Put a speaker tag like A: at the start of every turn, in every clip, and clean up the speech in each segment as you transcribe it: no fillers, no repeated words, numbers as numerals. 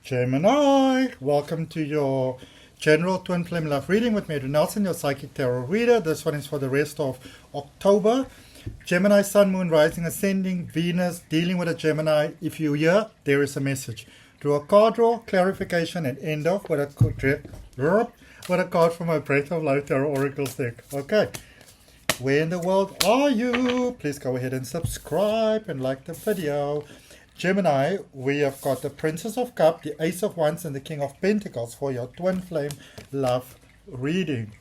A: Gemini, welcome to your general twin flame love reading with me, Adrian, your psychic tarot reader. This one is for the rest of October. Gemini, Sun, Moon, Rising, Ascending, Venus, dealing with a Gemini. If you're here, there is a message. Draw a card draw, clarification, and end off with a card from my Breath of Life Tarot Oracles deck. Okay. Where in the world are you? Please go ahead and subscribe and like the video. Gemini, we have got the Princess of Cups, the Ace of Wands, and the King of Pentacles for your twin flame love reading.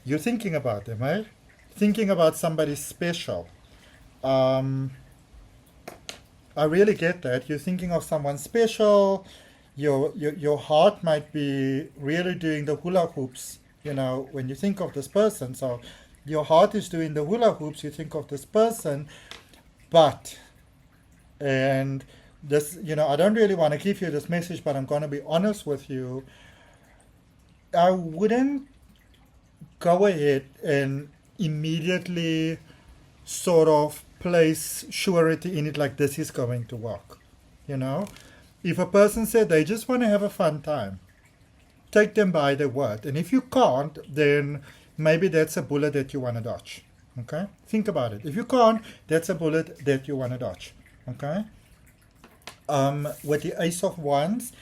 A: You're thinking about them, eh? Thinking about somebody special. I really get that. You're thinking of someone special. Your heart might be really doing the hula hoops, you know, when you think of this person. So your heart is doing the hula hoops, you think of this person, but... And this, you know, I don't really want to give you this message, but I'm going to be honest with you. I wouldn't go ahead and immediately sort of place surety in it like this is going to work. You know, if a person said they just want to have a fun time, take them by their word. And if you can't, then maybe that's a bullet that you want to dodge. Okay? Think about it. If you can't, that's a bullet that you want to dodge. Okay, with the Ace of Wands,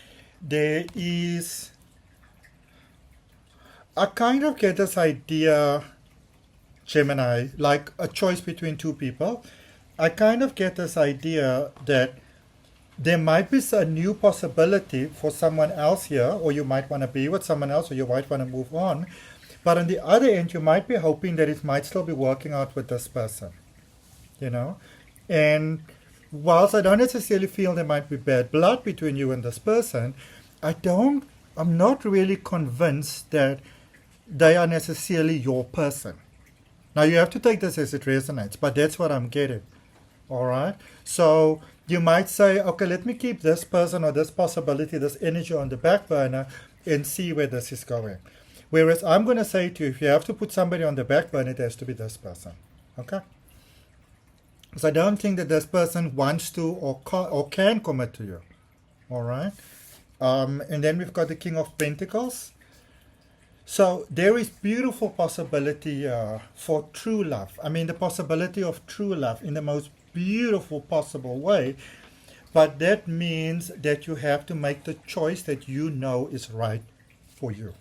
A: there is, I kind of get this idea, Gemini, like a choice between two people. I kind of get this idea that there might be a new possibility for someone else here, or you might want to be with someone else, or you might want to move on. But on the other end, you might be hoping that it might still be working out with this person, you know, and whilst I don't necessarily feel there might be bad blood between you and this person, I'm not really convinced that they are necessarily your person. Now you have to take this as it resonates, but that's what I'm getting. Alright? So you might say, okay, let me keep this person or this possibility, this energy on the back burner and see where this is going. Whereas I'm going to say to you, if you have to put somebody on the back burner, it has to be this person. Okay? So I don't think that this person wants to or can commit to you. All right. And then we've got the King of Pentacles. So there is beautiful possibility for true love. I mean, the possibility of true love in the most beautiful possible way. But that means that you have to make the choice that you know is right for you.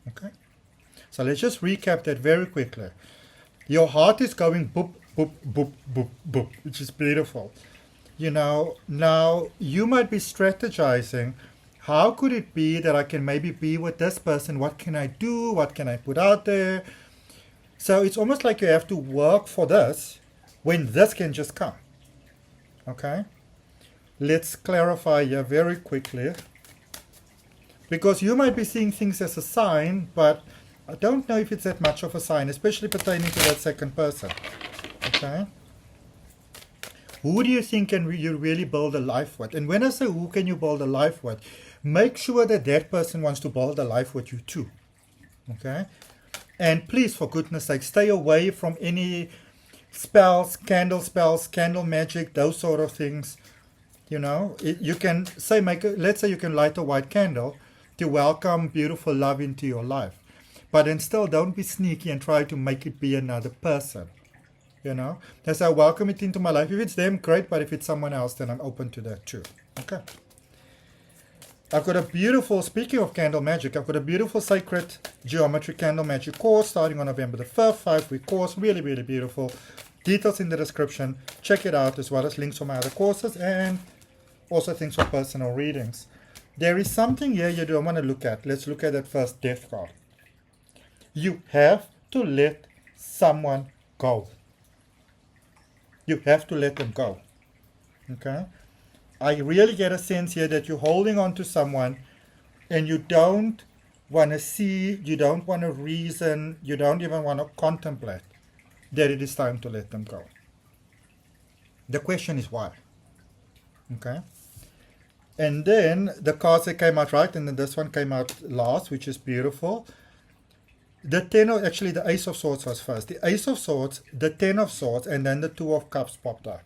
A: Okay. So let's just recap that very quickly. Your heart is going boop, boop, boop, boop, boop, which is beautiful. You know, now you might be strategizing, how could it be that I can maybe be with this person? What can I do? What can I put out there? So it's almost like you have to work for this when this can just come. Okay? Let's clarify here very quickly. Because you might be seeing things as a sign, but I don't know if it's that much of a sign, especially pertaining to that second person. Okay. Who do you think can you really build a life with? And when I say who can you build a life with, make sure that that person wants to build a life with you too. Okay. And please, for goodness sake, stay away from any spells, candle magic, those sort of things. You know, you can say, let's say you can light a white candle to welcome beautiful love into your life. But then still, don't be sneaky and try to make it be another person. You know, as I welcome it into my life. If it's them, great. But if it's someone else, then I'm open to that too. Okay. I've got a beautiful, speaking of candle magic, I've got a beautiful sacred geometry candle magic course starting on November the 5th, 5-week course. Really, really beautiful. Details in the description. Check it out, as well as links for my other courses and also things for personal readings. There is something here you don't want to look at. Let's look at that first, Death card. You have to let someone go. You have to let them go. Okay? I really get a sense here that you're holding on to someone and you don't want to see, you don't want to reason, you don't even want to contemplate that it is time to let them go. The question is why? Okay? And then the cards that came out right, and then this one came out last, which is beautiful. The the Ace of Swords was first. The Ace of Swords, the Ten of Swords, and then the Two of Cups popped up.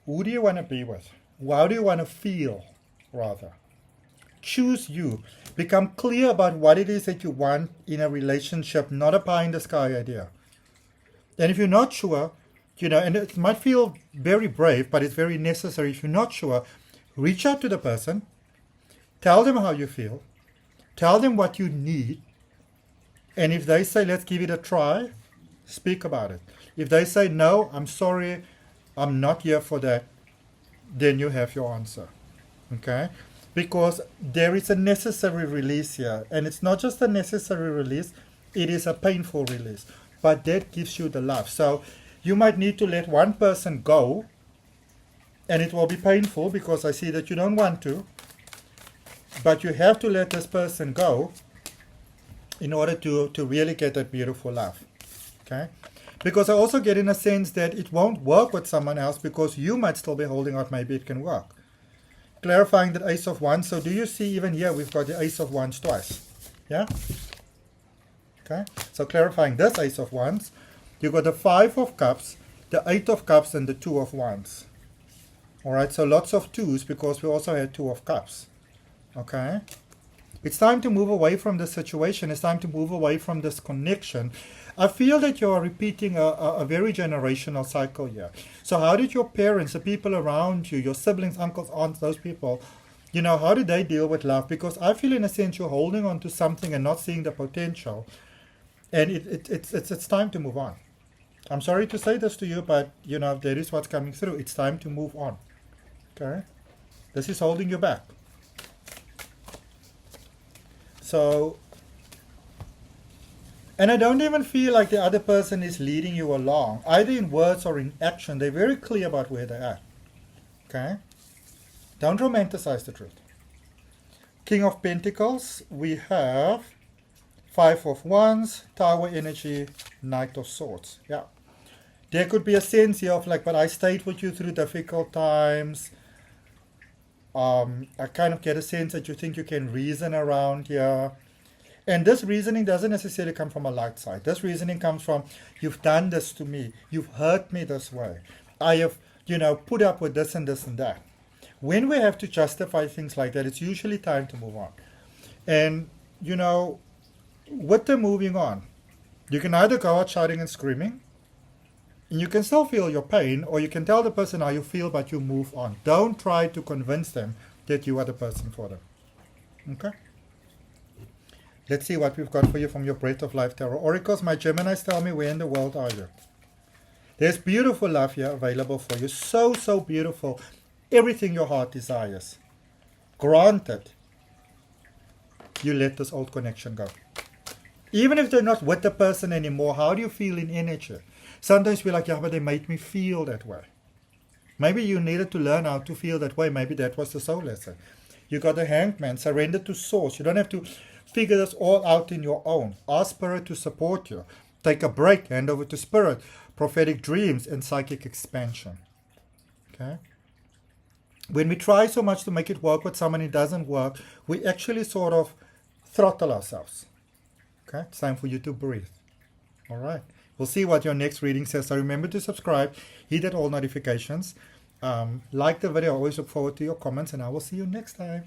A: Who do you want to be with? How do you want to feel, rather? Choose you. Become clear about what it is that you want in a relationship, not a pie in the sky idea. And if you're not sure, and it might feel very brave, but it's very necessary. If you're not sure, reach out to the person, tell them how you feel, tell them what you need, and if they say, let's give it a try, speak about it. If they say, no, I'm sorry, I'm not here for that, then you have your answer. Okay? Because there is a necessary release here. And it's not just a necessary release, it is a painful release. But that gives you the love. So you might need to let one person go, and it will be painful because I see that you don't want to. But you have to let this person go in order to really get that beautiful love. Okay? Because I also get in a sense that it won't work with someone else because you might still be holding out, maybe it can work. Clarifying that Ace of Wands. So do you see even here we've got the Ace of Wands twice? Yeah? Okay. So clarifying this Ace of Wands. You've got the 5 of Cups, the 8 of Cups, and the 2 of Wands. Alright, so lots of 2s because we also had 2 of Cups. Okay. It's time to move away from this situation. It's time to move away from this connection. I feel that you are repeating a very generational cycle here. So how did your parents, the people around you, your siblings, uncles, aunts, those people, how did they deal with love? Because I feel in a sense you're holding on to something and not seeing the potential. And it's time to move on. I'm sorry to say this to you, but that is what's coming through. It's time to move on. Okay? This is holding you back. So, and I don't even feel like the other person is leading you along, either in words or in action. They're very clear about where they're at. Okay? Don't romanticize the truth. King of Pentacles, we have 5 of Wands, Tower energy, Knight of Swords. Yeah. There could be a sense here of like, but I stayed with you through difficult times. I kind of get a sense that you think you can reason around here. And this reasoning doesn't necessarily come from a light side. This reasoning comes from, you've done this to me. You've hurt me this way. I have, put up with this and this and that. When we have to justify things like that, it's usually time to move on. And, with the moving on, you can either go out shouting and screaming, and you can still feel your pain, or you can tell the person how you feel, but you move on. Don't try to convince them that you are the person for them. Okay? Let's see what we've got for you from your Breath of Life Tarot. Oracles, my Geminis, tell me, where in the world are you? There's beautiful love here available for you. So, so beautiful. Everything your heart desires. Granted, you let this old connection go. Even if they're not with the person anymore, how do you feel in energy? Sometimes we're like, yeah, but they made me feel that way. Maybe you needed to learn how to feel that way. Maybe that was the soul lesson. You got the Hanged Man, surrender to Source. You don't have to figure this all out in your own. Ask Spirit to support you. Take a break, hand over to Spirit. Prophetic dreams and psychic expansion. Okay? When we try so much to make it work with someone, it doesn't work. We actually sort of throttle ourselves. Okay? It's time for you to breathe. All right. We'll see what your next reading says. So remember to subscribe, hit all notifications, like the video. I always look forward to your comments, and I will see you next time.